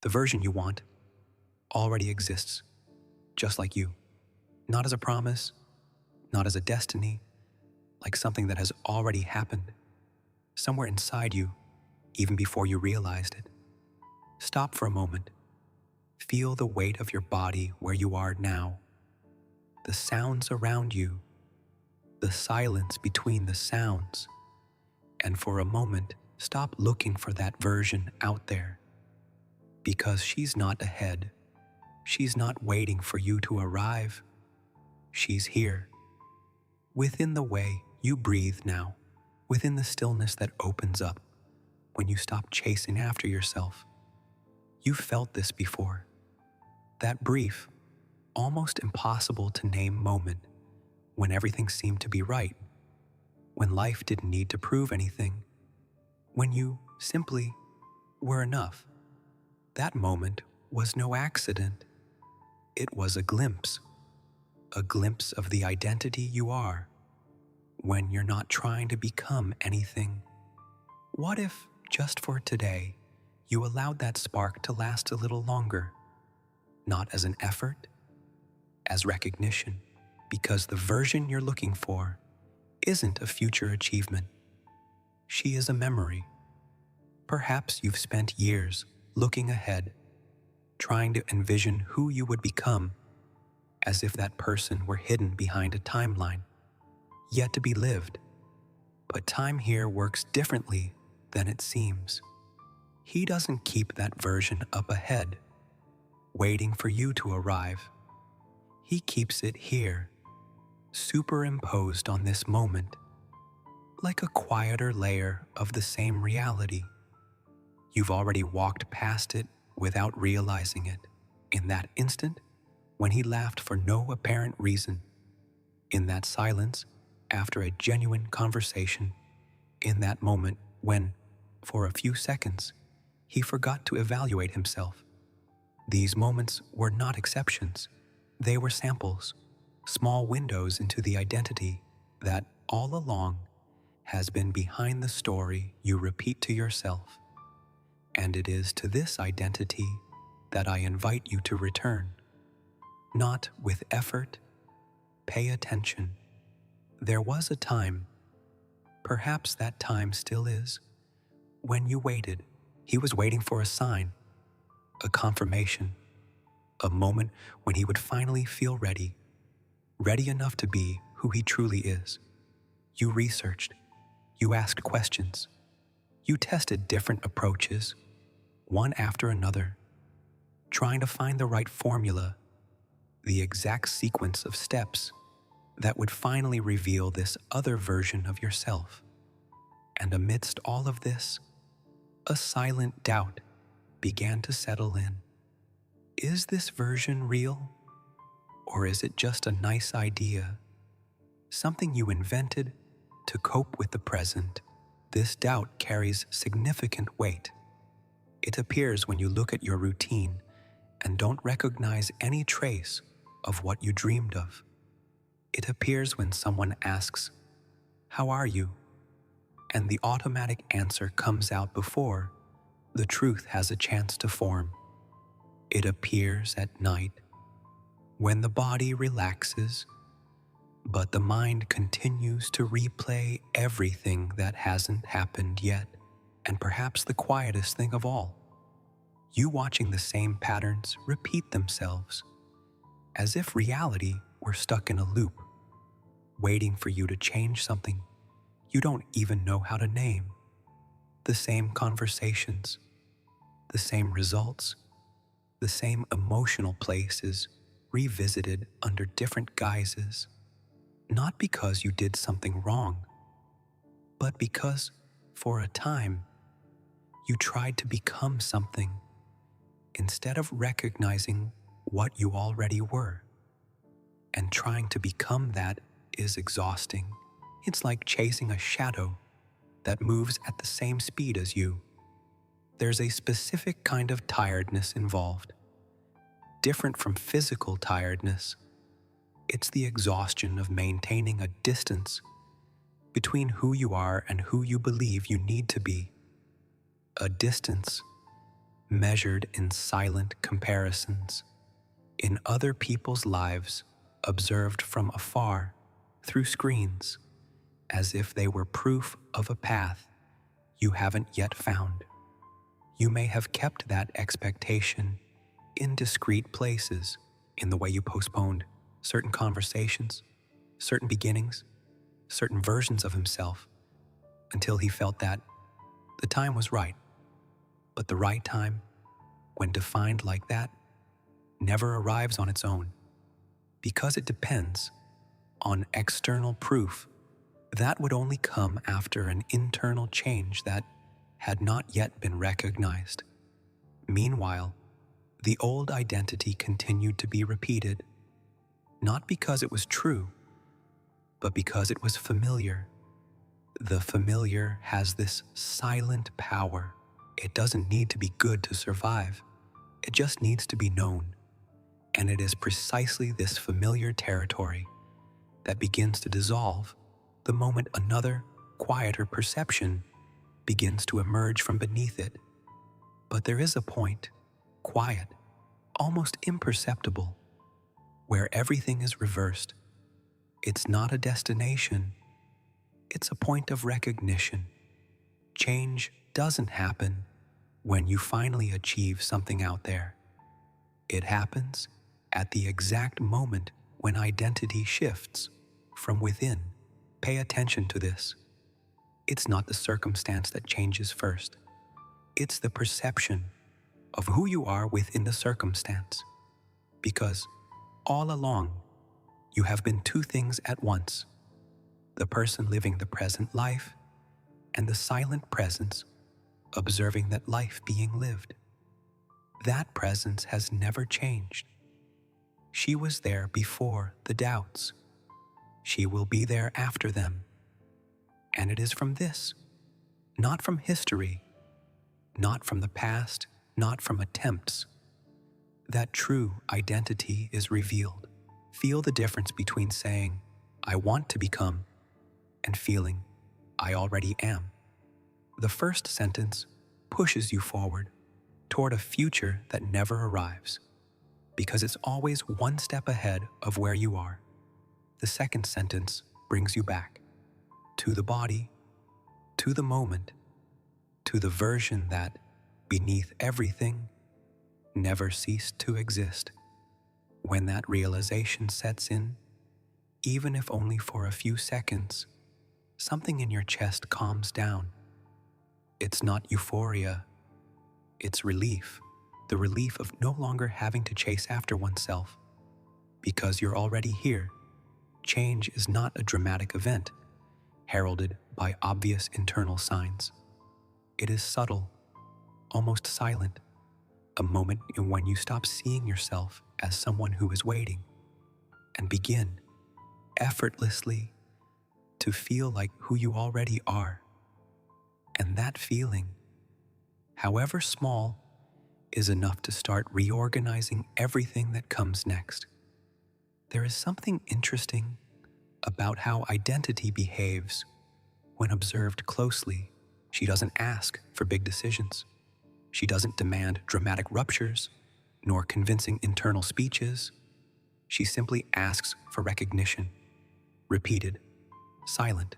The version you want already exists, just like you. Not as a promise, not as a destiny, like something that has already happened, somewhere inside you, even before you realized it. Stop for a moment. Feel the weight of your body where you are now, the sounds around you, the silence between the sounds, and for a moment, stop looking for that version out there, because she's not ahead. She's not waiting for you to arrive. She's here, within the way you breathe now, within the stillness that opens up when you stop chasing after yourself. You've felt this before. That brief, almost impossible to name moment when everything seemed to be right, when life didn't need to prove anything, when you simply were enough. That moment was no accident. It was a glimpse of the identity you are when you're not trying to become anything. What if, just for today, you allowed that spark to last a little longer, not as an effort, as recognition, because the version you're looking for isn't a future achievement. She is a memory. Perhaps you've spent years looking ahead, trying to envision who you would become, as if that person were hidden behind a timeline, yet to be lived. But time here works differently than it seems. He doesn't keep that version up ahead, waiting for you to arrive. He keeps it here, superimposed on this moment, like a quieter layer of the same reality. You've already walked past it without realizing it. In that instant, when he laughed for no apparent reason. In that silence, after a genuine conversation. In that moment when, for a few seconds, he forgot to evaluate himself. These moments were not exceptions. They were samples, small windows into the identity that, all along, has been behind the story you repeat to yourself. And it is to this identity that I invite you to return. Not with effort. Pay attention. There was a time, perhaps that time still is, when you waited. He was waiting for a sign, a confirmation, a moment when he would finally feel ready enough to be who he truly is. You researched, you asked questions, you tested different approaches, one after another, trying to find the right formula, the exact sequence of steps that would finally reveal this other version of yourself. And amidst all of this, a silent doubt began to settle in. Is this version real? Or is it just a nice idea? Something you invented to cope with the present? This doubt carries significant weight. It appears when you look at your routine and don't recognize any trace of what you dreamed of. It appears when someone asks, "How are you?" and the automatic answer comes out before the truth has a chance to form. It appears at night when the body relaxes, but the mind continues to replay everything that hasn't happened yet. And perhaps the quietest thing of all, you watching the same patterns repeat themselves, as if reality were stuck in a loop, waiting for you to change something you don't even know how to name. The same conversations, the same results, the same emotional places revisited under different guises, not because you did something wrong, but because, for a time, you tried to become something instead of recognizing what you already were. And trying to become that is exhausting. It's like chasing a shadow that moves at the same speed as you. There's a specific kind of tiredness involved, different from physical tiredness. It's the exhaustion of maintaining a distance between who you are and who you believe you need to be. A distance measured in silent comparisons, in other people's lives observed from afar through screens, as if they were proof of a path you haven't yet found. You may have kept that expectation in discreet places, in the way you postponed certain conversations, certain beginnings, certain versions of himself, until he felt that the time was right. But the right time, when defined like that, never arrives on its own, because it depends on external proof that would only come after an internal change that had not yet been recognized. Meanwhile, the old identity continued to be repeated, not because it was true, but because it was familiar. The familiar has this silent power. It doesn't need to be good to survive. It just needs to be known. And it is precisely this familiar territory that begins to dissolve the moment another, quieter perception begins to emerge from beneath it. But there is a point, quiet, almost imperceptible, where everything is reversed. It's not a destination. It's a point of recognition. Change doesn't happen when you finally achieve something out there. It happens at the exact moment when identity shifts from within. Pay attention to this. It's not the circumstance that changes first. It's the perception of who you are within the circumstance. Because all along, you have been two things at once: the person living the present life and the silent presence observing that life being lived. That presence has never changed. She was there before the doubts. She will be there after them. And it is from this, not from history, not from the past, not from attempts, that true identity is revealed. Feel the difference between saying, "I want to become," and feeling, "I already am." The first sentence pushes you forward toward a future that never arrives, because it's always one step ahead of where you are. The second sentence brings you back to the body, to the moment, to the version that, beneath everything, never ceased to exist. When that realization sets in, even if only for a few seconds, something in your chest calms down. It's not euphoria, it's relief. The relief of no longer having to chase after oneself, because you're already here. Change is not a dramatic event, heralded by obvious internal signs. It is subtle, almost silent, a moment in when you stop seeing yourself as someone who is waiting and begin, effortlessly, to feel like who you already are. And that feeling, however small, is enough to start reorganizing everything that comes next. There is something interesting about how identity behaves when observed closely. She doesn't ask for big decisions. She doesn't demand dramatic ruptures, nor convincing internal speeches. She simply asks for recognition, repeated, silent,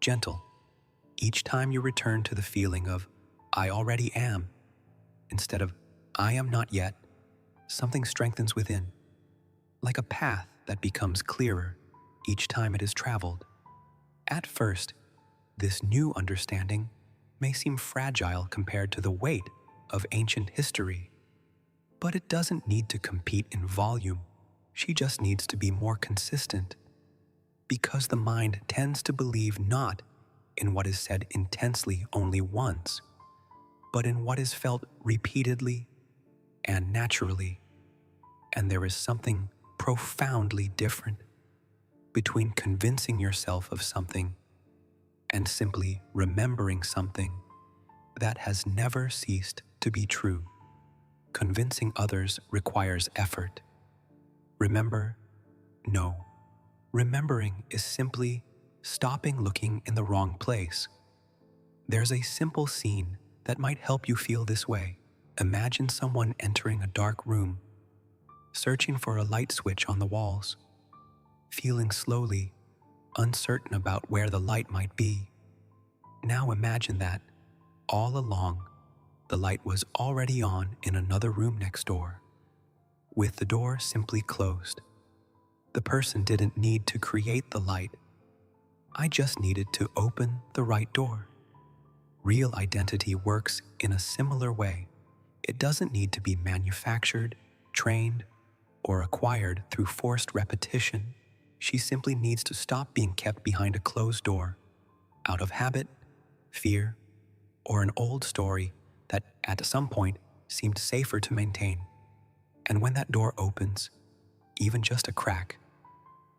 gentle. Each time you return to the feeling of, "I already am," instead of, "I am not yet," something strengthens within, like a path that becomes clearer each time it is traveled. At first, this new understanding may seem fragile compared to the weight of ancient history, but it doesn't need to compete in volume. She just needs to be more consistent, because the mind tends to believe not in what is said intensely only once, but in what is felt repeatedly and naturally. And there is something profoundly different between convincing yourself of something and simply remembering something that has never ceased to be true. Convincing others requires effort. Remember? No. Remembering is simply stopping looking in the wrong place. There's a simple scene that might help you feel this way. imagine someone entering a dark room, searching for a light switch on the walls, feeling slowly uncertain about where the light might be. Now imagine that, all along, the light was already on in another room next door, with the door simply closed. The person didn't need to create the light. I just needed to open the right door. Real identity works in a similar way. It doesn't need to be manufactured, trained, or acquired through forced repetition. She simply needs to stop being kept behind a closed door, out of habit, fear, or an old story that at some point seemed safer to maintain. And when that door opens, even just a crack,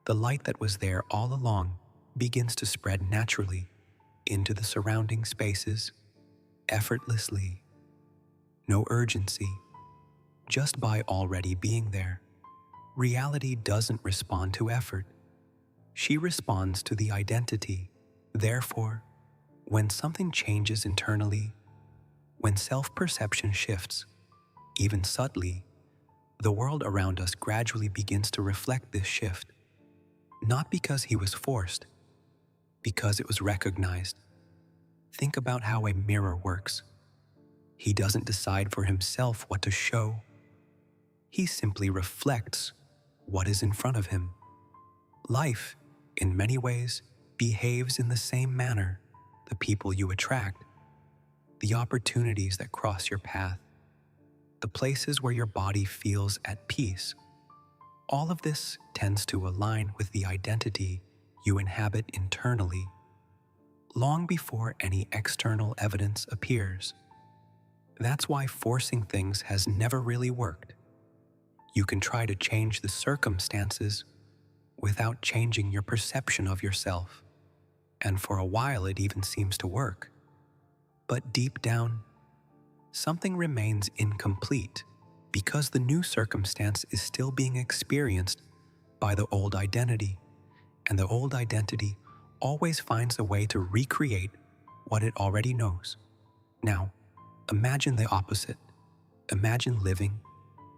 the light that was there all along begins to spread naturally into the surrounding spaces, effortlessly. No urgency, just by already being there. Reality doesn't respond to effort. She responds to the identity. Therefore, when something changes internally, when self-perception shifts, even subtly, the world around us gradually begins to reflect this shift. Not because he was forced, because it was recognized. Think about how a mirror works. He doesn't decide for himself what to show. He simply reflects what is in front of him. Life, in many ways, behaves in the same manner. The people you attract, the opportunities that cross your path, the places where your body feels at peace. All of this tends to align with the identity you inhabit internally, long before any external evidence appears. That's why forcing things has never really worked. You can try to change the circumstances without changing your perception of yourself. And for a while it even seems to work. But deep down, something remains incomplete because the new circumstance is still being experienced by the old identity, and the old identity always finds a way to recreate what it already knows. Now, imagine the opposite. Imagine living,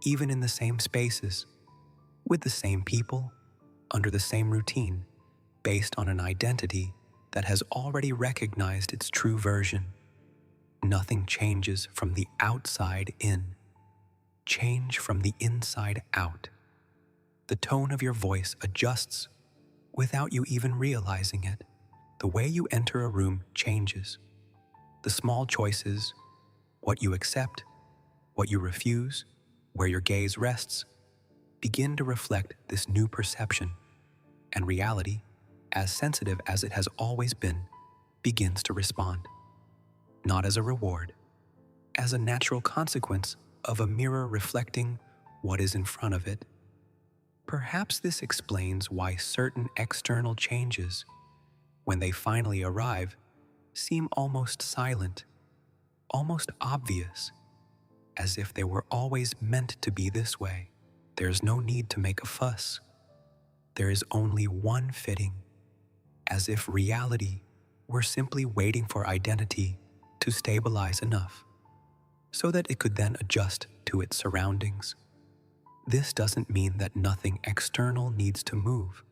even in the same spaces, with the same people, under the same routine, based on an identity that has already recognized its true version. Nothing changes from the outside in. Change from the inside out. The tone of your voice adjusts without you even realizing it. The way you enter a room changes. The small choices, what you accept, what you refuse, where your gaze rests, begin to reflect this new perception, and reality, as sensitive as it has always been, begins to respond. Not as a reward, as a natural consequence of a mirror reflecting what is in front of it. Perhaps this explains why certain external changes, when they finally arrive, seem almost silent, almost obvious, as if they were always meant to be this way. There's no need to make a fuss. There is only one fitting, as if reality were simply waiting for identity to stabilize enough so that it could then adjust to its surroundings. This doesn't mean that nothing external needs to move.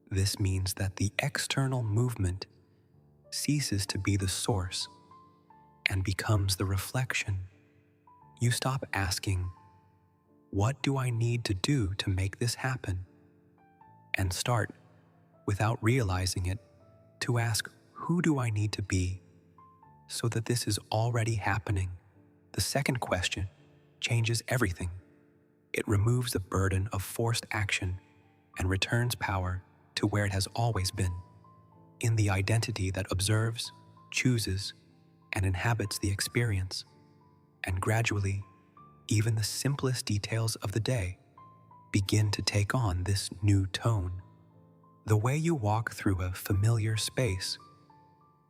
This means that the external movement ceases to be the source and becomes the reflection. You stop asking, "What do I need to do to make this happen?" and start, without realizing it, to ask, "Who do I need to be so that this is already happening?" The second question changes everything. It removes the burden of forced action and returns power to where it has always been, in the identity that observes, chooses, and inhabits the experience. And gradually, even the simplest details of the day begin to take on this new tone. The way you walk through a familiar space,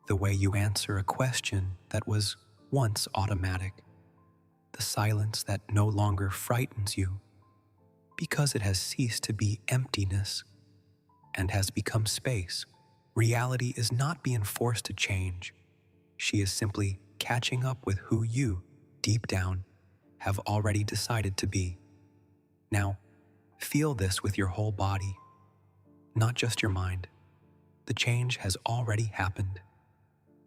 the way you answer a question that was once automatic, the silence that no longer frightens you because it has ceased to be emptiness and has become space. Reality is not being forced to change. She is simply catching up with who you, deep down, have already decided to be. Now, feel this with your whole body, not just your mind. The change has already happened.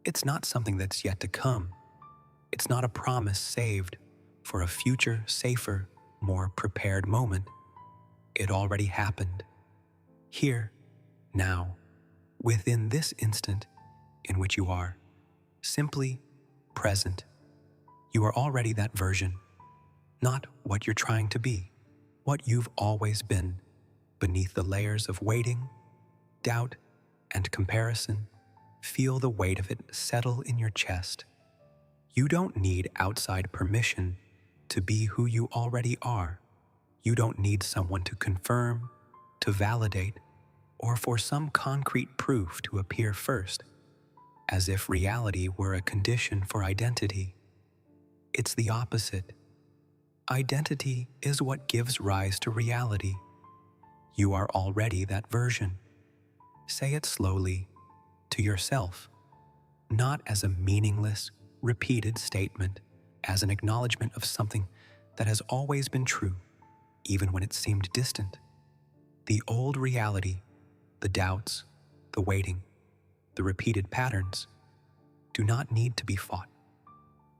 It's not something that's yet to come. It's not a promise saved for a future, safer, more prepared moment. It already happened. Here, now, within this instant in which you are, simply present. You are already that version, not what you're trying to be, what you've always been, beneath the layers of waiting, doubt, and comparison. Feel the weight of it settle in your chest. You don't need outside permission to be who you already are. You don't need someone to confirm, to validate, or for some concrete proof to appear first, as if reality were a condition for identity. It's the opposite. Identity is what gives rise to reality. You are already that version. Say it slowly, to yourself, not as a meaningless, repeated statement, as an acknowledgement of something that has always been true, even when it seemed distant. The old reality, the doubts, the waiting, the repeated patterns, do not need to be fought.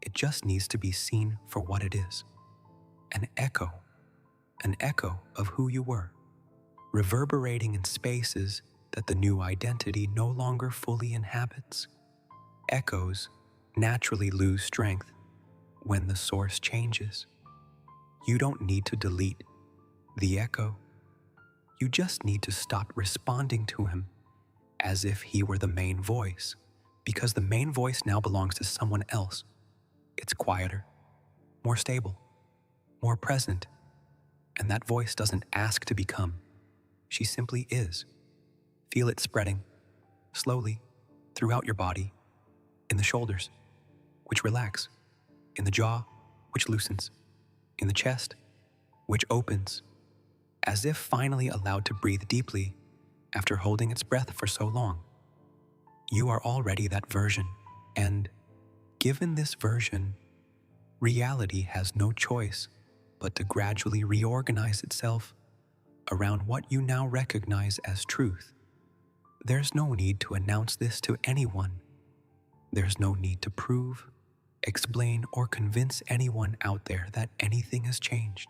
It just needs to be seen for what it is. An echo of who you were, reverberating in spaces that the new identity no longer fully inhabits. Echoes naturally lose strength when the source changes. You don't need to delete the echo. You just need to stop responding to him as if he were the main voice, because the main voice now belongs to someone else. It's quieter, more stable, more present, and that voice doesn't ask to become. She simply is. Feel it spreading, slowly, throughout your body, in the shoulders, which relax, in the jaw, which loosens, in the chest, which opens, as if finally allowed to breathe deeply after holding its breath for so long. You are already that version, and given this version, reality has no choice but to gradually reorganize itself around what you now recognize as truth. There's no need to announce this to anyone. There's no need to prove, explain, or convince anyone out there that anything has changed,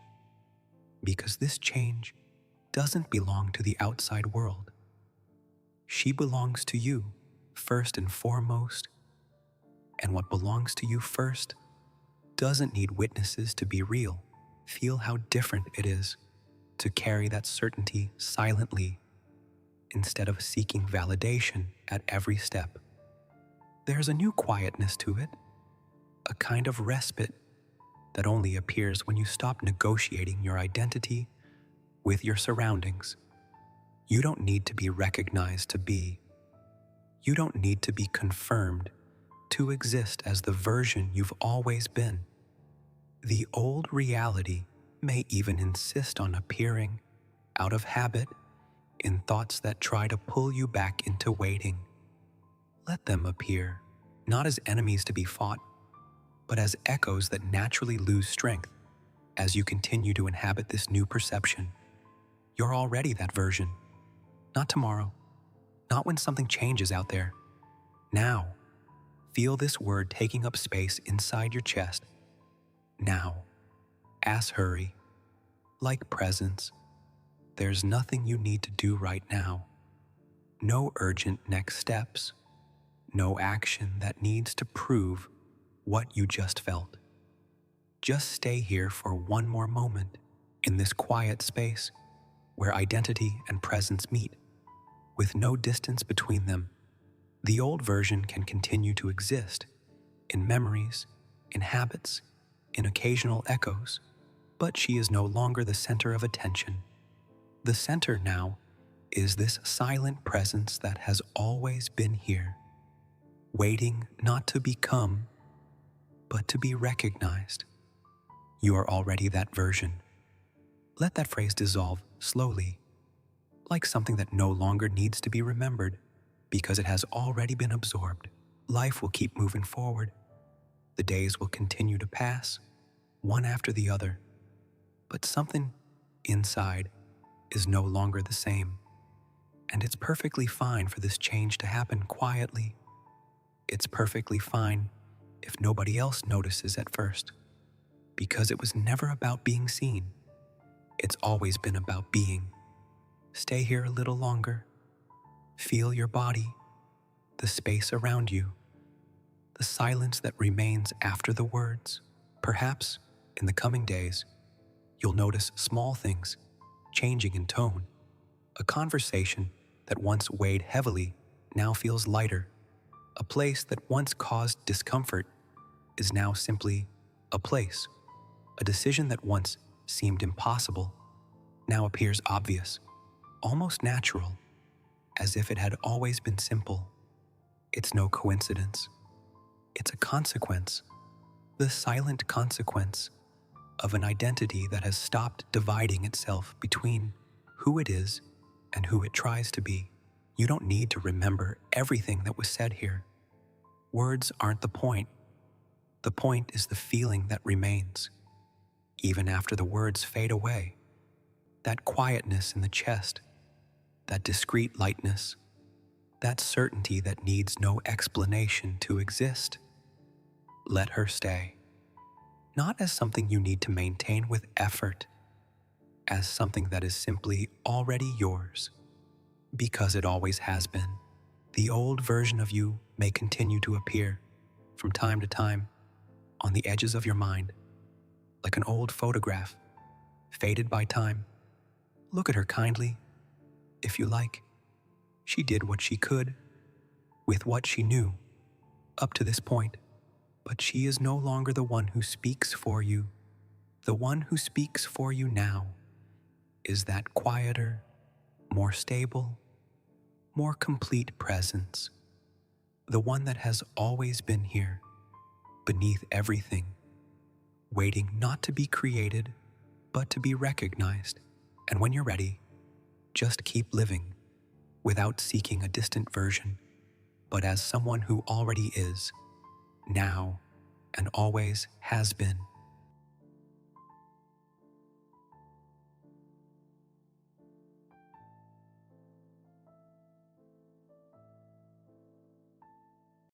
because this change doesn't belong to the outside world. She belongs to you, first and foremost, and what belongs to you first doesn't need witnesses to be real. Feel how different it is to carry that certainty silently instead of seeking validation at every step. There's a new quietness to it, a kind of respite that only appears when you stop negotiating your identity with your surroundings. You don't need to be recognized to be. You don't need to be confirmed to exist as the version you've always been. The old reality may even insist on appearing out of habit in thoughts that try to pull you back into waiting. Let them appear, not as enemies to be fought, but as echoes that naturally lose strength as you continue to inhabit this new perception. You're already that version. Not tomorrow, not when something changes out there. Now, feel this word taking up space inside your chest. Now, as hurry, like presence. There's nothing you need to do right now. No urgent next steps. No action that needs to prove what you just felt. Just stay here for one more moment in this quiet space where identity and presence meet, with no distance between them. The old version can continue to exist in memories, in habits, in occasional echoes, but she is no longer the center of attention. The center now is this silent presence that has always been here, waiting not to become, but to be recognized. You are already that version. Let that phrase dissolve slowly, like something that no longer needs to be remembered because it has already been absorbed. Life will keep moving forward. The days will continue to pass. one after the other, but something inside is no longer the same. And it's perfectly fine for this change to happen quietly. It's perfectly fine if nobody else notices at first, because it was never about being seen. It's always been about being. Stay here a little longer. Feel your body, the space around you, the silence that remains after the words. Perhaps, in the coming days, you'll notice small things changing in tone. A conversation that once weighed heavily now feels lighter. A place that once caused discomfort is now simply a place. A decision that once seemed impossible now appears obvious, almost natural, as if it had always been simple. It's no coincidence. It's a consequence, the silent consequence of an identity that has stopped dividing itself between who it is and who it tries to be. You don't need to remember everything that was said here. Words aren't the point. The point is the feeling that remains, even after the words fade away. That quietness in the chest, that discreet lightness, that certainty that needs no explanation to exist. Let her stay. Not as something you need to maintain with effort, as something that is simply already yours, because it always has been. The old version of you may continue to appear from time to time on the edges of your mind, like an old photograph, faded by time. Look at her kindly, if you like. She did what she could, with what she knew, up to this point. But she is no longer the one who speaks for you. The one who speaks for you now is that quieter, more stable, more complete presence. The one that has always been here, beneath everything, waiting not to be created, but to be recognized. And when you're ready, just keep living without seeking a distant version, but as someone who already is, now and always has been.